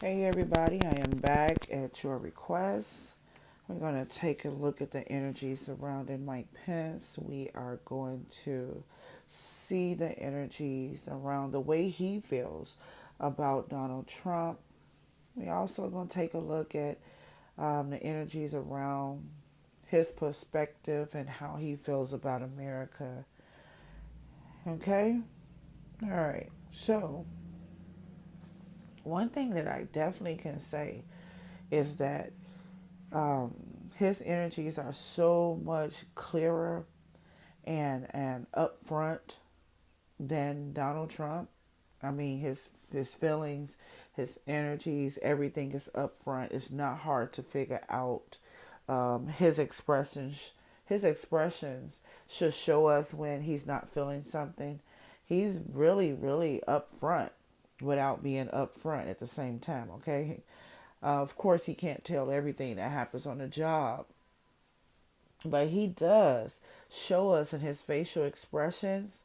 Hey everybody, I am back at your request. We're going to take a look at the energy surrounding Mike Pence. We are going to see the energies around the way he feels about Donald Trump. We also going to take a look at the energies around his perspective and how he feels about America. Okay? All right. So, one thing that I definitely can say is that um, his energies are so much clearer and upfront than Donald Trump. I mean, his feelings, his energies, everything is upfront. It's not hard to figure out. His expressions, his expressions should show us when he's not feeling something. He's really upfront without being upfront at the same time. Okay, of course, he can't tell everything that happens on the job, but he does show us in his facial expressions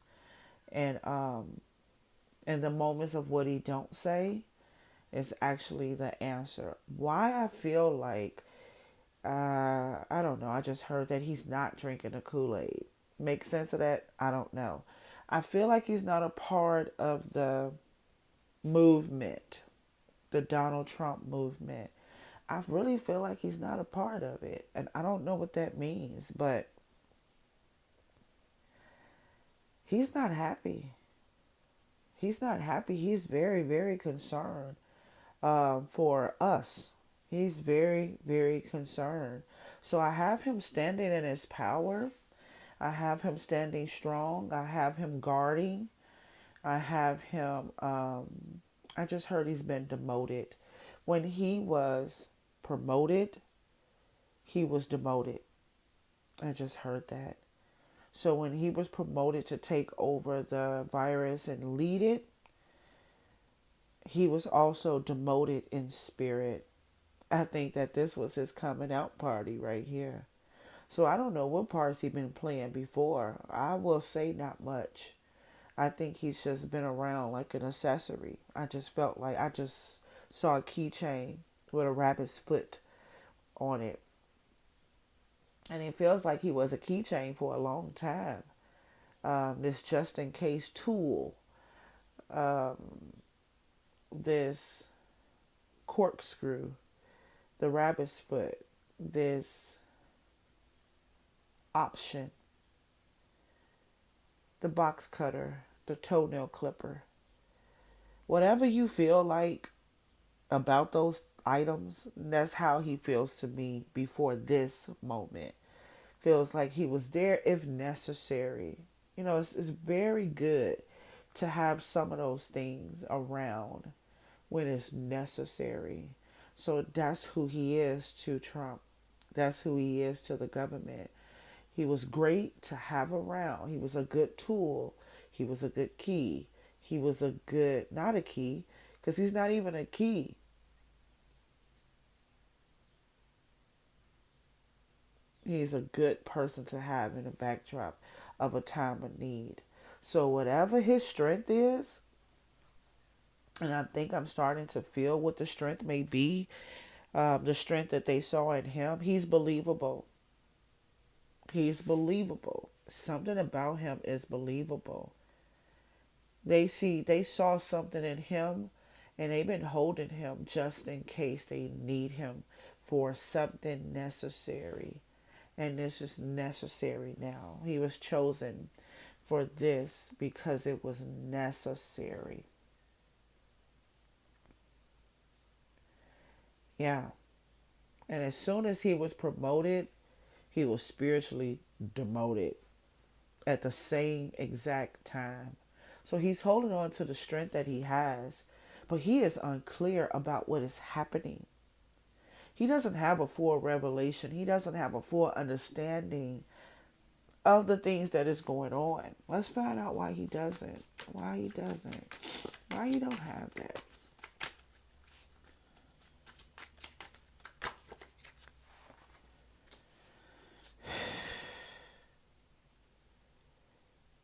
and and the moments of what he don't say is actually the answer. Why I feel like I don't know. I just heard that he's not drinking the Kool-Aid. Make sense of that? I don't know. I feel like he's not a part of the movement, the Donald Trump movement. I really feel like he's not a part of it. And I don't know what that means, but he's not happy. He's not happy. He's very concerned for us. He's very concerned. So I have him standing in his power. I have him standing strong. I have him guarding. I have him, I just heard he's been demoted. When he was promoted, he was demoted. I just heard that. So when he was promoted to take over the virus and lead it, he was also demoted in spirit. I think that this was his coming out party right here. So I don't know what parts he's been playing before. I will say not much. I think he's just been around like an accessory. I just felt like I just saw a keychain with a rabbit's foot on it. And it feels like he was a keychain for a long time. This just in case tool, um, this corkscrew, the rabbit's foot, this option, the box cutter, the toenail clipper. Whatever you feel like about those items, that's how he feels to me before this moment. Feels like he was there if necessary. You know, it's very good to have some of those things around when it's necessary. So that's who he is to Trump. That's who he is to the government. He was great to have around. He was a good tool. He was a good key. He was a good, not a key, because he's not even a key. He's a good person to have in the backdrop of a time of need. So, whatever his strength is, and I think I'm starting to feel what the strength may be, the strength that they saw in him, he's believable. He's believable. Something about him is believable. They saw something in him and they've been holding him just in case they need him for something necessary. And this is necessary now. He was chosen for this because it was necessary. Yeah. And as soon as he was promoted, he was spiritually demoted at the same exact time. So he's holding on to the strength that he has, but he is unclear about what is happening. He doesn't have a full revelation. He doesn't have a full understanding of the things that is going on. Let's find out why he doesn't. Why he doesn't. Why you don't have that.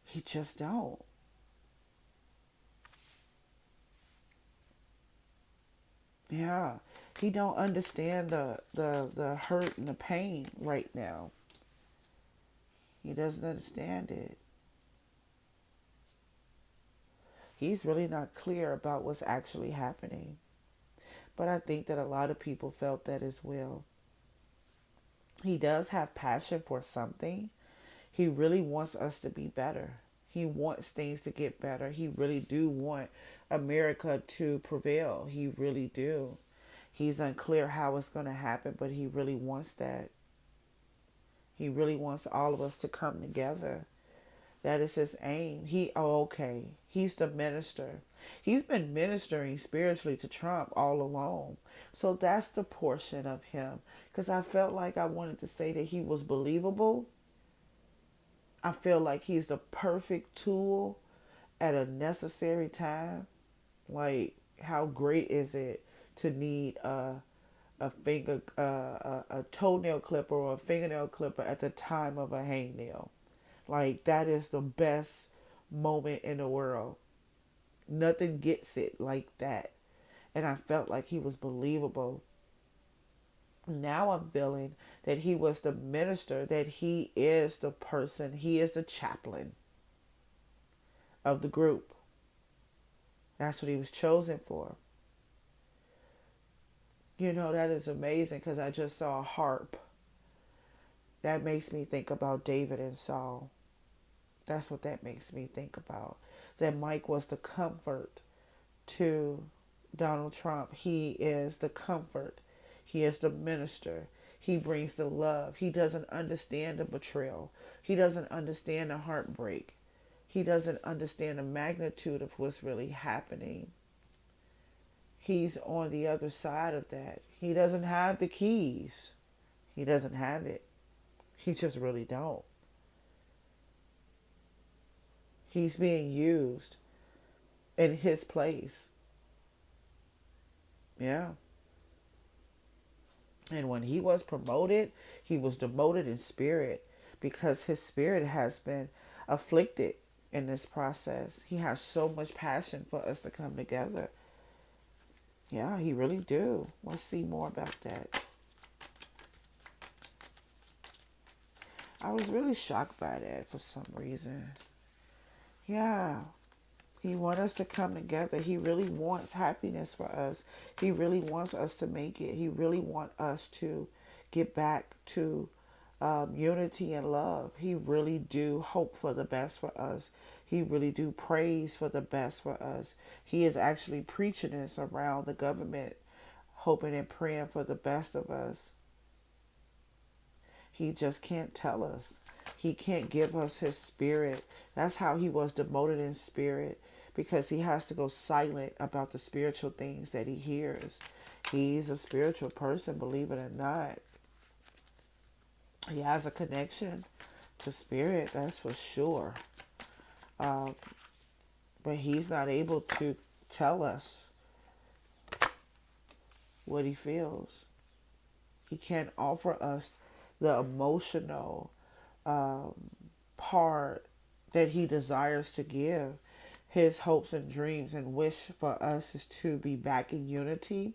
He just don't. Yeah. He don't understand the hurt and the pain right now. He doesn't understand it. He's really not clear about what's actually happening. But I think that a lot of people felt that as well. He does have passion for something. He really wants us to be better. He wants things to get better. He really do want America to prevail. He really do. He's unclear how it's going to happen, but he really wants that. He really wants all of us to come together. That is his aim. Okay. He's the minister. He's been ministering spiritually to Trump all along. So that's the portion of him. Because I felt like I wanted to say that he was believable. I feel like he's the perfect tool at a necessary time. Like, how great is it to need a toenail clipper or a fingernail clipper at the time of a hangnail? Like, that is the best moment in the world. Nothing gets it like that. And I felt like he was believable. Now I'm feeling that he was the minister, that he is the person, he is the chaplain of the group. That's what he was chosen for. You know, that is amazing because I just saw a harp. That makes me think about David and Saul. That's what that makes me think about. That Mike was the comfort to Donald Trump. He is the comfort. He is the minister. He brings the love. He doesn't understand the betrayal. He doesn't understand the heartbreak. He doesn't understand the magnitude of what's really happening. He's on the other side of that. He doesn't have the keys. He doesn't have it. He just really don't. He's being used in his place. Yeah. And when he was promoted, he was demoted in spirit because his spirit has been afflicted in this process. He has so much passion for us to come together. Yeah, he really do. Let's see more about that. I was really shocked by that for some reason. Yeah. He wants us to come together. He really wants happiness for us. He really wants us to make it. He really wants us to get back to unity and love. He really do hope for the best for us. He really do praise for the best for us. He is actually preaching this around the government, hoping and praying for the best of us. He just can't tell us. He can't give us his spirit. That's how he was demoted in spirit, because he has to go silent about the spiritual things that he hears. He's a spiritual person, believe it or not. He has a connection to spirit, that's for sure. But he's not able to tell us what he feels. He can't offer us the emotional part that he desires to give. His hopes and dreams and wish for us is to be back in unity,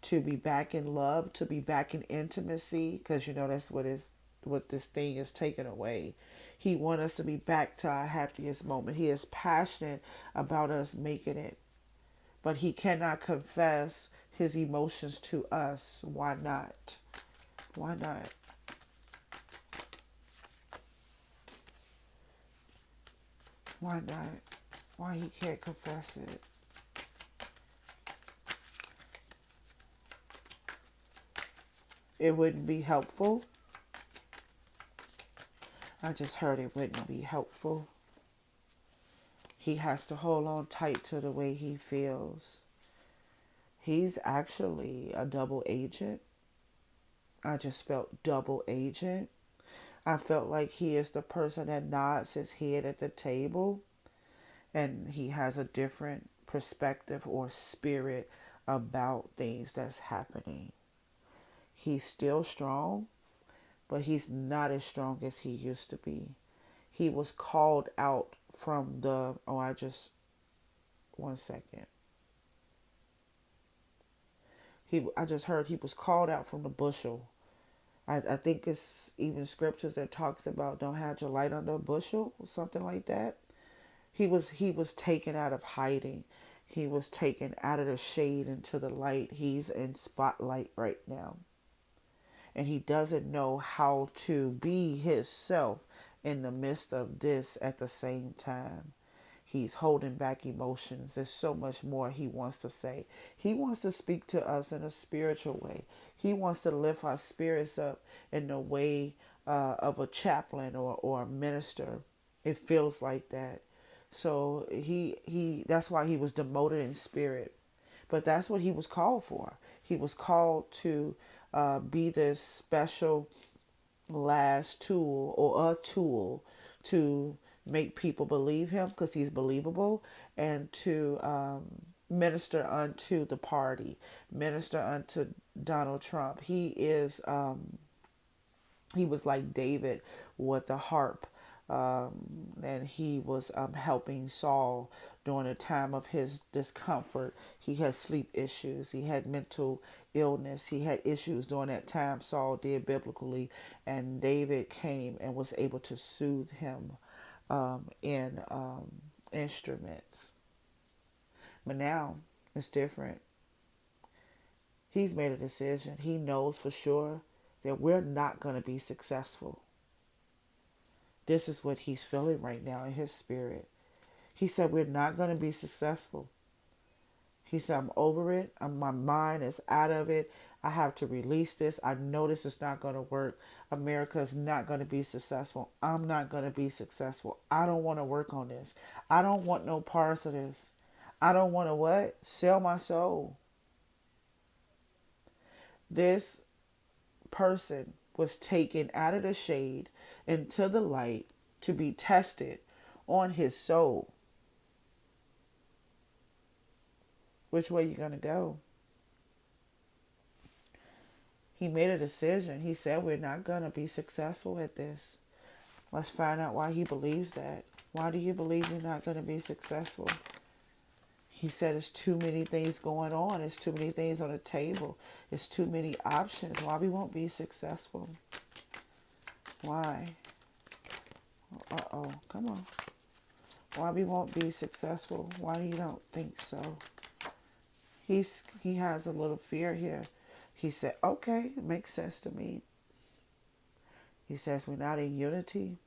to be back in love, to be back in intimacy, because you know that's what this thing is taken away. He wants us to be back to our happiest moment. He is passionate about us making it, but he cannot confess his emotions to us. Why not? Why not? Why not? Why he can't confess it? It wouldn't be helpful. I just heard it wouldn't be helpful. He has to hold on tight to the way he feels. He's actually a double agent. I just felt double agent. I felt like he is the person that nods his head at the table, and he has a different perspective or spirit about things that's happening. He's still strong, but he's not as strong as he used to be. He was called out from the, one second. I just heard he was called out from the bushel. I think it's even scriptures that talks about don't have your light under a bushel or something like that. He was taken out of hiding. He was taken out of the shade into the light. He's in spotlight right now. And he doesn't know how to be himself in the midst of this at the same time. He's holding back emotions. There's so much more he wants to say. He wants to speak to us in a spiritual way. He wants to lift our spirits up in the way of a chaplain or a minister. It feels like that. So that's why he was demoted in spirit. But that's what he was called for. He was called to be this special last tool or a tool to make people believe him because he's believable, and to minister unto the party, minister unto Donald Trump. He was like David with the harp, and he was helping Saul during a time of his discomfort. He had sleep issues. He had mental illness. He had issues during that time. Saul did biblically, and David came and was able to soothe him in instruments. But now it's different. He's made a decision. He knows for sure that we're not going to be successful. This is what he's feeling right now in his spirit. He said, we're not going to be successful. He said, I'm over it. My mind is out of it. I have to release this. I know this is not going to work. America is not going to be successful. I'm not going to be successful. I don't want to work on this. I don't want no parts of this. I don't want to what? Sell my soul. This person was taken out of the shade into the light to be tested on his soul. Which way you going to go? He made a decision. He said we're not going to be successful at this. Let's find out why he believes that. Why do you believe you're not going to be successful? He said it's too many things going on. It's too many things on the table. It's too many options. Why we won't be successful? Why? Uh-oh. Come on. Why we won't be successful? Why do you don't think so? He has a little fear here. He said, okay, it makes sense to me. He says we're not in unity.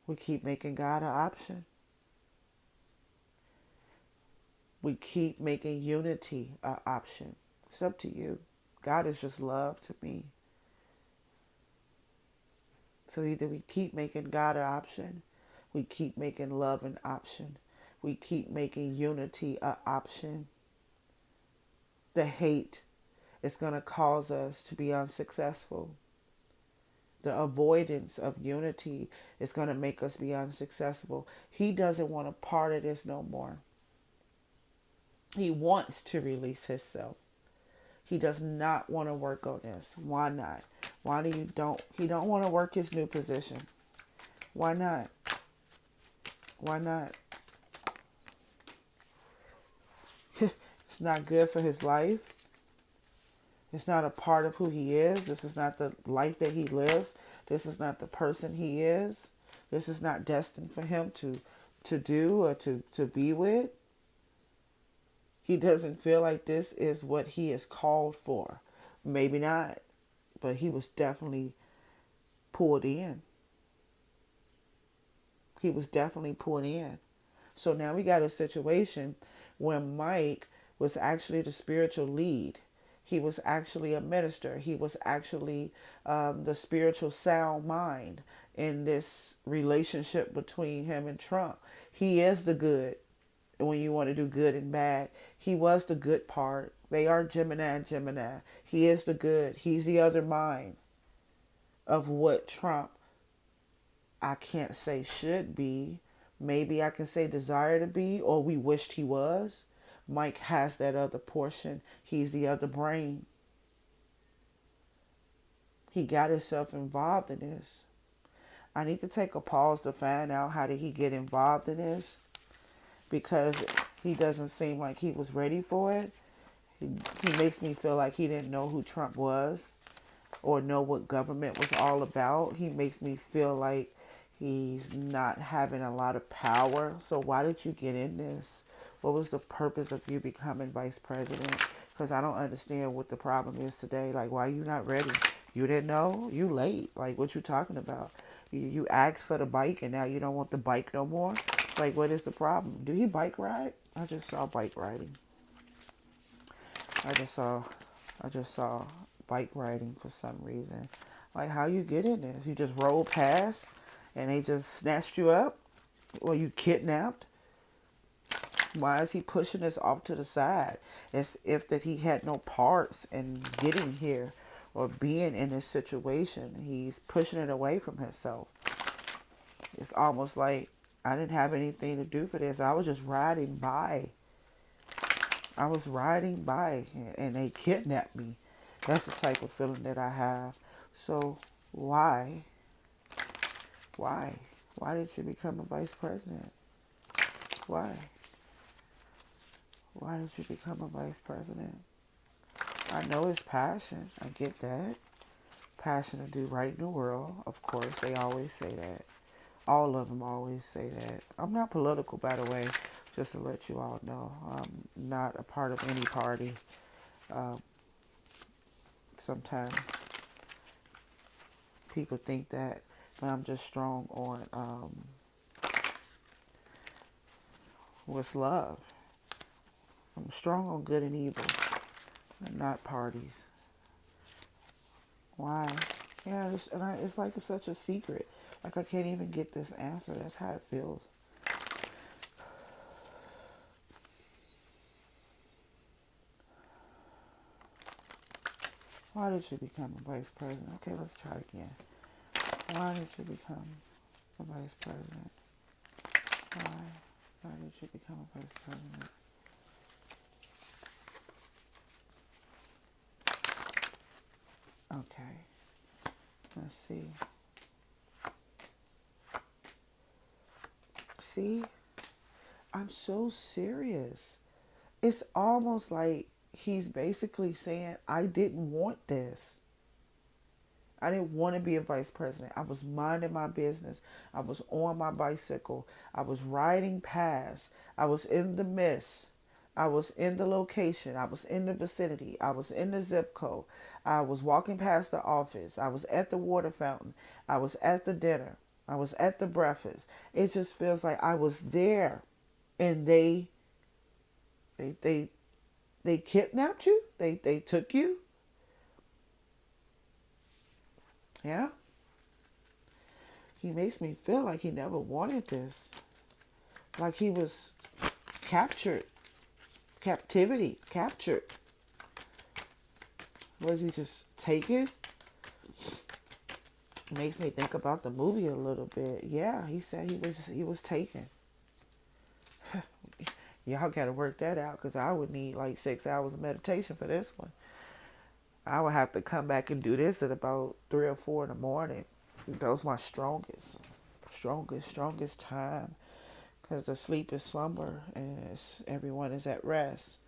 We keep making God an option. We keep making unity an option. It's up to you. God is just love to me. So either we keep making God an option, we keep making love an option, we keep making unity an option. The hate is going to cause us to be unsuccessful. The avoidance of unity is going to make us be unsuccessful. He doesn't want a part of this no more. He wants to release himself. He does not want to work on this. Why not? Why do you don't? He don't want to work his new position. Why not? Why not? It's not good for his life. It's not a part of who he is. This is not the life that he lives. This is not the person he is. This is not destined for him to do or to be with. He doesn't feel like this is what he is called for. Maybe not, but he was definitely pulled in. He was definitely pulled in. So now we got a situation where Mike was actually the spiritual lead. He was actually a minister. He was actually the spiritual sound mind in this relationship between him and Trump. He is the good. When you want to do good and bad, he was the good part. They are Gemini and Gemini. He is the good. He's the other mind of what Trump, I can't say should be. Maybe I can say desire to be, or we wished he was. Mike has that other portion. He's the other brain. He got himself involved in this. I need to take a pause to find out how did he get involved in this. because he doesn't seem like he was ready for it. He makes me feel like he didn't know who Trump was or know what government was all about. He makes me feel like he's not having a lot of power. So why did you get in this? What was the purpose of you becoming vice president? Because I don't understand what the problem is today. Like, why are you not ready? You didn't know? You late. Like, what you talking about? You asked for the bike and now you don't want the bike no more? Like, what is the problem? Do he bike ride? I just saw bike riding. I just saw I just saw bike riding for some reason. Like, how you get in this? You just roll past and they just snatched you up? Or you kidnapped? Why is he pushing this off to the side? As if that he had no parts in getting here or being in this situation. He's pushing it away from himself. It's almost like I didn't have anything to do for this. I was just riding by. I was riding by and they kidnapped me. That's the type of feeling that I have. So why? Why? Why did you become a vice president? Why? Why did you become a vice president? I know it's passion. I get that. Passion to do right in the world. Of course, they always say that. All of them always say that. I'm not political, by the way, just to let you all know. I'm not a part of any party. Um, Sometimes people think that, but I'm just strong on what's love. I'm strong on good and evil, and not parties. Why? Yeah, it's like it's such a secret. Like I can't even get this answer. That's how it feels. Why did you become a vice president? Okay, let's try it again. Why did you become a vice president? Why? Why did you become a vice president? Okay, let's see. See, I'm so serious. It's almost like he's basically saying, I didn't want this. I didn't want to be a vice president. I was minding my business. I was on my bicycle. I was riding past. I was in the mist. I was in the location. I was in the vicinity. I was in the zip code. I was walking past the office. I was at the water fountain. I was at the dinner. I was at the breakfast. It just feels like I was there and they they they kidnapped you. They took you. Yeah. He makes me feel like he never wanted this. Like he was captured. Captivity. Captured. Was he just taken? Makes me think about the movie a little bit. Yeah, he said he was taken. Y'all gotta work that out because I would need like 6 hours of meditation for this one. I would have to come back and do this at about 3 or 4 in the morning. That was my strongest time. Because the sleep is slumber and everyone is at rest.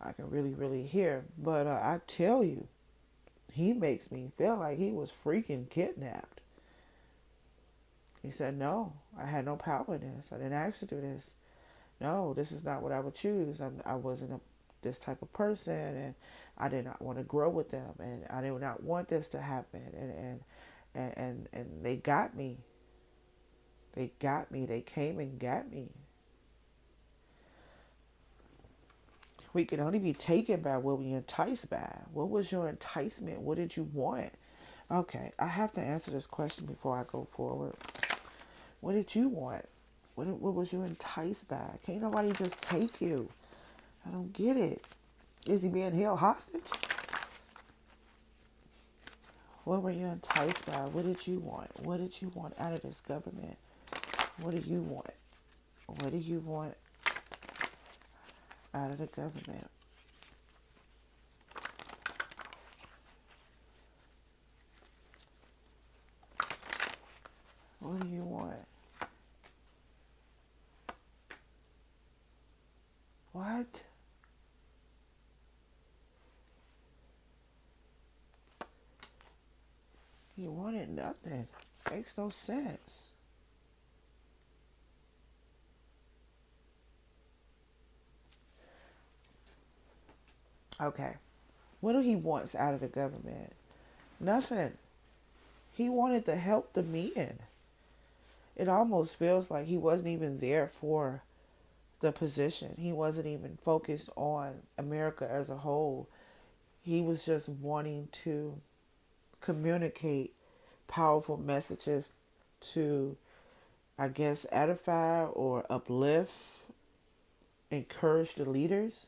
I can really, really hear. But I tell you, he makes me feel like he was freaking kidnapped. He said, no, I had no power in this. I didn't ask to do this. No, this is not what I would choose. I wasn't this type of person, and I did not want to grow with them, and I did not want this to happen. And they got me. They got me. They came and got me. We can only be taken by what we enticed by. What was your enticement? What did you want? Okay, I have to answer this question before I go forward. What did you want? What was you enticed by? Can't nobody just take you. I don't get it. Is he being held hostage? What were you enticed by? What did you want? What did you want out of this government? What do you want? What do you want out of the government? What do you want? He wanted nothing. Makes no sense. Okay. What do he wants out of the government? Nothing. He wanted to help the men. It almost feels like he wasn't even there for the position. He wasn't even focused on America as a whole. He was just wanting to communicate powerful messages to, I guess, edify or uplift, encourage the leaders.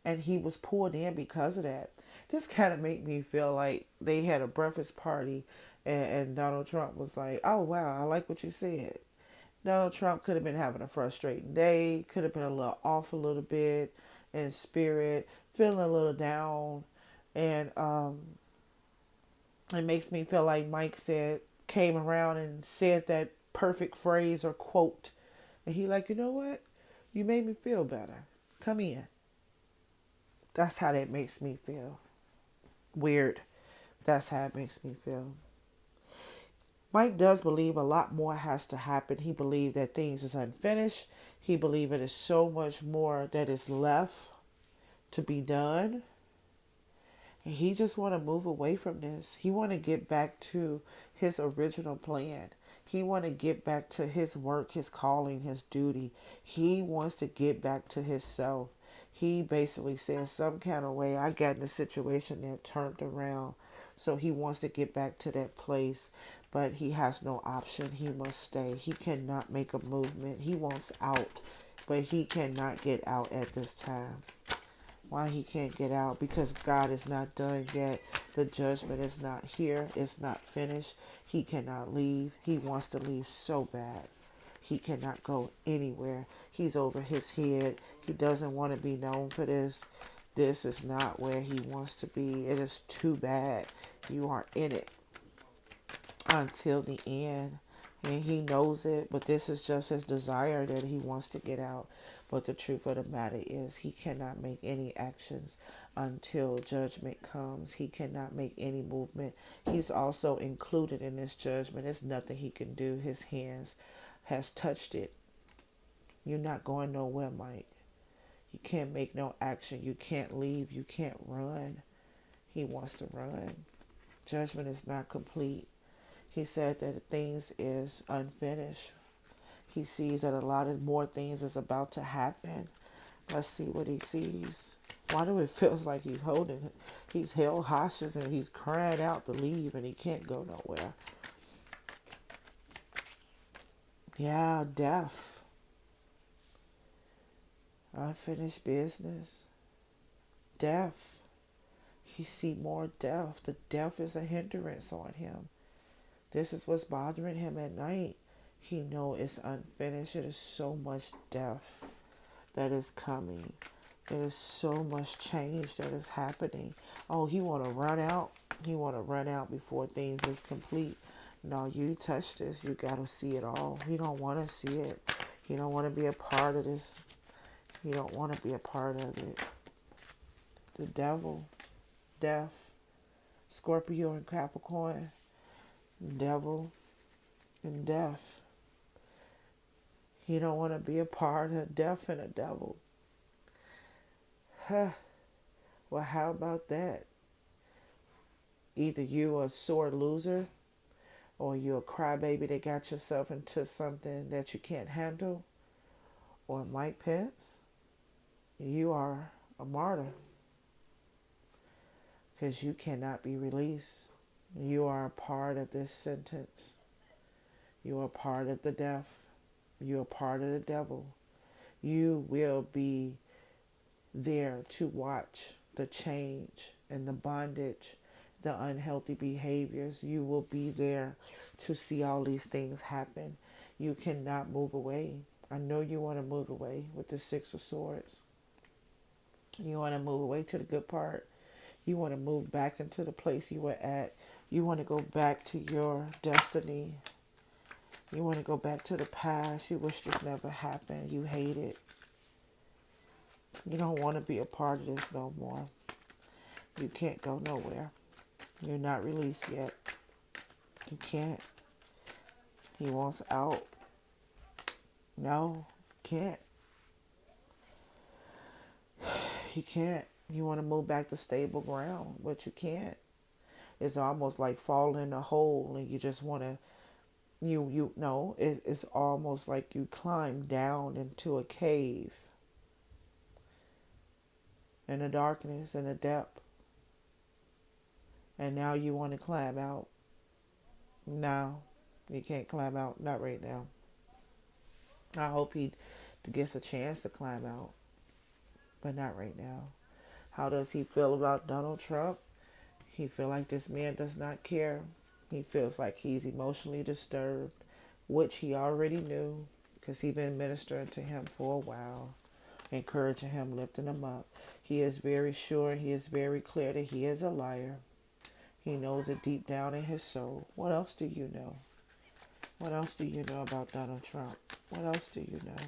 And he was pulled in because of that. This kind of made me feel like they had a breakfast party and Donald Trump was like, oh, wow, I like what you said. Donald Trump could have been having a frustrating day, could have been a little off a little bit in spirit, feeling a little down. And it makes me feel like Mike said, came around and said that perfect phrase or quote. And he like, you know what? You made me feel better. Come in. That's how that makes me feel. Weird. That's how it makes me feel. Mike does believe a lot more has to happen. He believes that things is unfinished. He believes it is so much more that is left to be done. And he just want to move away from this. He want to get back to his original plan. He want to get back to his work, his calling, his duty. He wants to get back to himself. He basically said some kind of way I got in a situation that turned around. So he wants to get back to that place, but he has no option. He must stay. He cannot make a movement. He wants out, but he cannot get out at this time. Why he can't get out? Because God is not done yet. The judgment is not here. It's not finished. He cannot leave. He wants to leave so bad. He cannot go anywhere. He's over his head. He doesn't want to be known for this. This is not where he wants to be. It is too bad. You are in it until the end. And he knows it, but this is just his desire that he wants to get out. But the truth of the matter is he cannot make any actions until judgment comes. He cannot make any movement. He's also included in this judgment. There's nothing he can do. His hands has touched it. You're not going nowhere, Mike. You can't make no action. You can't leave. You can't run. He wants to run. Judgment is not complete. He said that things is unfinished. He sees that a lot of more things is about to happen. Let's see what he sees. Why do it feels like he's holding, he's held hostage and he's crying out to leave and he can't go nowhere. Yeah, death. Unfinished business. Death. He see more death. The death is a hindrance on him. This is what's bothering him at night. He know it's unfinished. It is so much death that is coming. There is so much change that is happening. Oh, he want to run out. He want to run out before things is complete. No, you touch this. You got to see it all. He don't want to see it. He don't want to be a part of this. He don't want to be a part of it. The devil, death, Scorpio and Capricorn, devil and death. He don't want to be a part of death and a devil. Huh. Well, how about that? Either you a sore loser or you a crybaby that got yourself into something that you can't handle. Or Mike Pence, you are a martyr because you cannot be released. You are a part of this sentence. You are part of the death. You are part of the devil. You will be there to watch the change and the bondage, the unhealthy behaviors. You will be there to see all these things happen. You cannot move away. I know you want to move away with the Six of Swords. You want to move away to the good part. You want to move back into the place you were at. You want to go back to your destiny. You want to go back to the past. You wish this never happened. You hate it. You don't want to be a part of this no more. You can't go nowhere. You're not released yet. He can't. He wants out. No, can't. You can't. You want to move back to stable ground, but you can't. It's almost like falling in a hole and you just want to, you know, it's almost like you climb down into a cave in the darkness and the depth. And now you want to climb out. No, you can't climb out. Not right now. I hope he gets a chance to climb out, but not right now. How does he feel about Donald Trump? He feel like this man does not care. He feels like he's emotionally disturbed, which he already knew because he been ministering to him for a while, encouraging him, lifting him up. He is very sure, he is very clear that he is a liar. He knows it deep down in his soul. What else do you know? What else do you know about Donald Trump? What else do you know?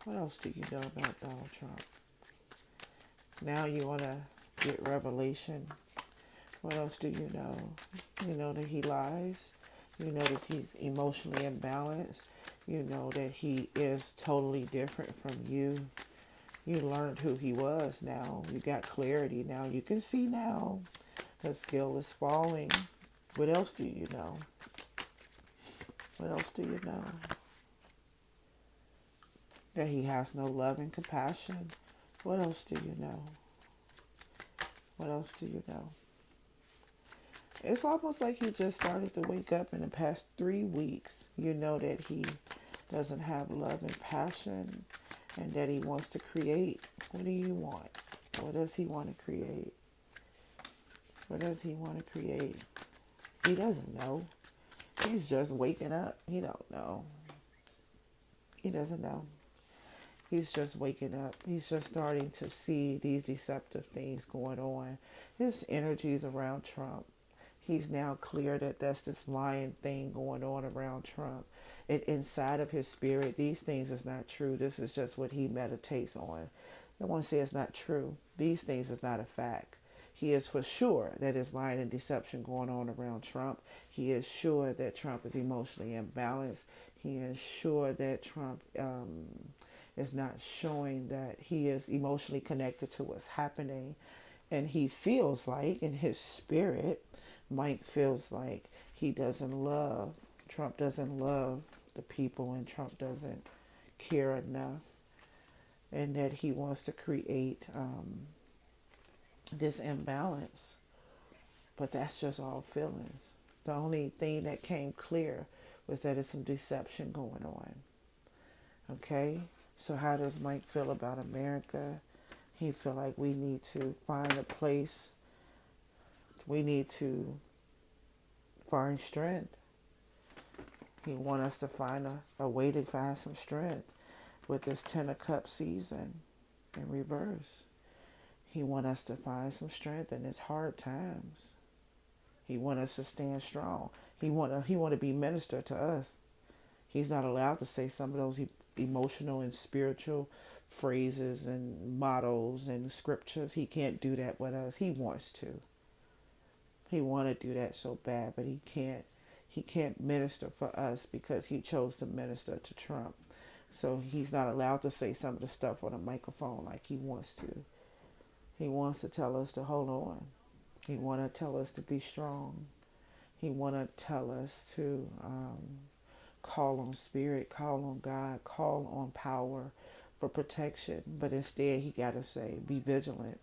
What else do you know about Donald Trump? Now you want to get revelation. What else do you know? You know that he lies. You know that he's emotionally imbalanced. You know that he is totally different from you. You learned who he was now. You got clarity now. You can see now. His skill is falling. What else do you know? What else do you know? That he has no love and compassion. What else do you know? What else do you know? It's almost like he just started to wake up in the past 3 weeks. You know that he doesn't have love and passion and that he wants to create. What do you want? What does he want to create? What does he want to create? He doesn't know. He's just waking up. He don't know. He doesn't know. He's just waking up. He's just starting to see these deceptive things going on. His energies around Trump. He's now clear that that's this lying thing going on around Trump. And inside of his spirit, these things is not true. This is just what he meditates on. I want to say it's not true. These things is not a fact. He is for sure that there's lying and deception going on around Trump. He is sure that Trump is emotionally imbalanced. He is sure that Trump is not showing that he is emotionally connected to what's happening. And he feels like in his spirit, Mike feels like he doesn't love, Trump doesn't love the people and Trump doesn't care enough. And that he wants to create this imbalance. But that's just all feelings. The only thing that came clear was that it's some deception going on. Okay? So how does Mike feel about America? He feel like we need to find a place. We need to find strength. He want us to find a way to find some strength with this Ten of Cups season in reverse. He want us to find some strength in his hard times. He want us to stand strong. He want to be ministered to us. He's not allowed to say some of those emotional and spiritual phrases and mottos and scriptures. He can't do that with us. He wants to. He want to do that so bad, but he can't. He can't minister for us because he chose to minister to Trump. So he's not allowed to say some of the stuff on a microphone like he wants to. He wants to tell us to hold on. He want to tell us to be strong. He want to tell us to call on spirit, call on God, call on power for protection. But instead, he got to say, be vigilant.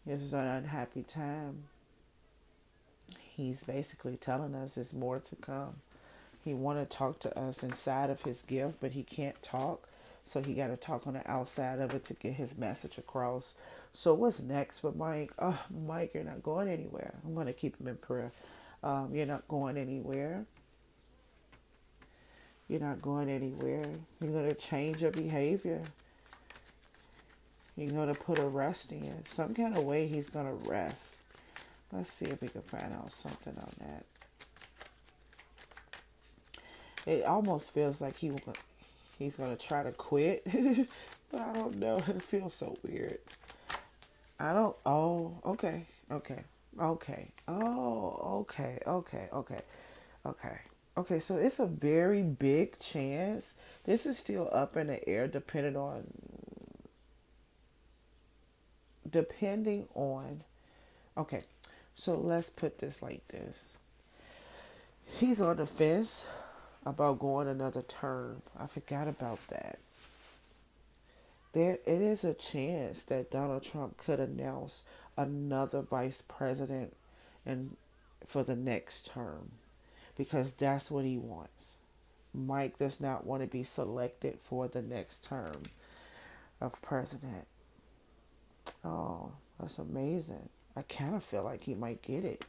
This is an unhappy time. He's basically telling us there's more to come. He want to talk to us inside of his gift, but he can't talk. So he got to talk on the outside of it to get his message across. So what's next for Mike? Oh, Mike, you're not going anywhere. I'm going to keep him in prayer. You're not going anywhere. You're not going anywhere. You're going to change your behavior. You're going to put a rest in. Some kind of way he's going to rest. Let's see if we can find out something on that. It almost feels like he's going to try to quit. But I don't know. It feels so weird. Okay. Okay. Oh, okay, okay, okay, okay. Okay, so it's a very big chance. This is still up in the air depending on okay. So let's put this like this. He's on the fence about going another term. I forgot about that. There it is a chance that Donald Trump could announce another vice president and for the next term because that's what he wants. Mike does not want to be selected for the next term of president. Oh, that's amazing. I kind of feel like he might get it.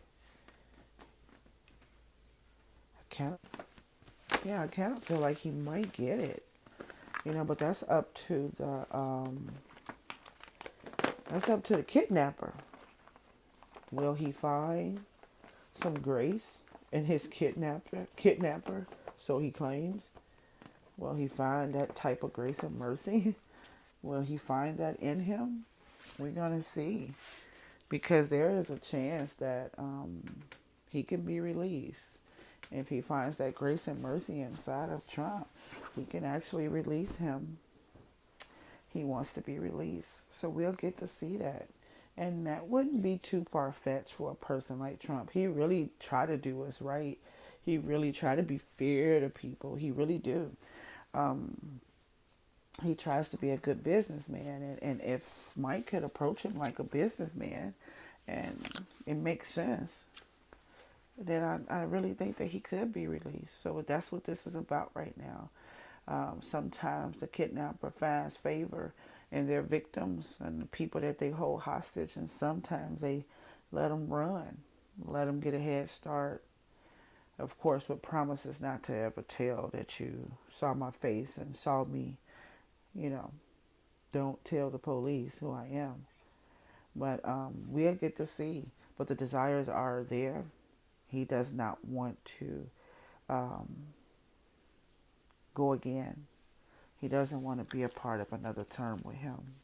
I kind yeah, I kind of feel like he might get it. But that's up to the kidnapper. Will he find some grace in his kidnapper, so he claims? Will he find that type of grace and mercy? Will he find that in him? We're going to see. Because there is a chance that he can be released. If he finds that grace and mercy inside of Trump, he can actually release him. He wants to be released. So we'll get to see that. And that wouldn't be too far-fetched for a person like Trump. He really tried to do what's right. He really tried to be fair to people. He really do. He tries to be a good businessman. And if Mike could approach him like a businessman and it makes sense, then I really think that he could be released. So that's what this is about right now. Sometimes the kidnapper finds favor in their victims and the people that they hold hostage, and sometimes they let them run, let them get a head start. Of course, with promises not to ever tell that you saw my face and saw me, you know, don't tell the police who I am. But we'll get to see. But the desires are there. He does not want to um, go again. He doesn't want to be a part of another term with him.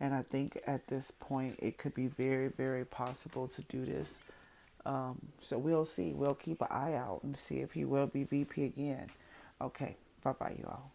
And I think at this point, it could be very, very possible to do this. So we'll see. We'll keep an eye out and see if he will be VP again. Okay. Bye bye, you all.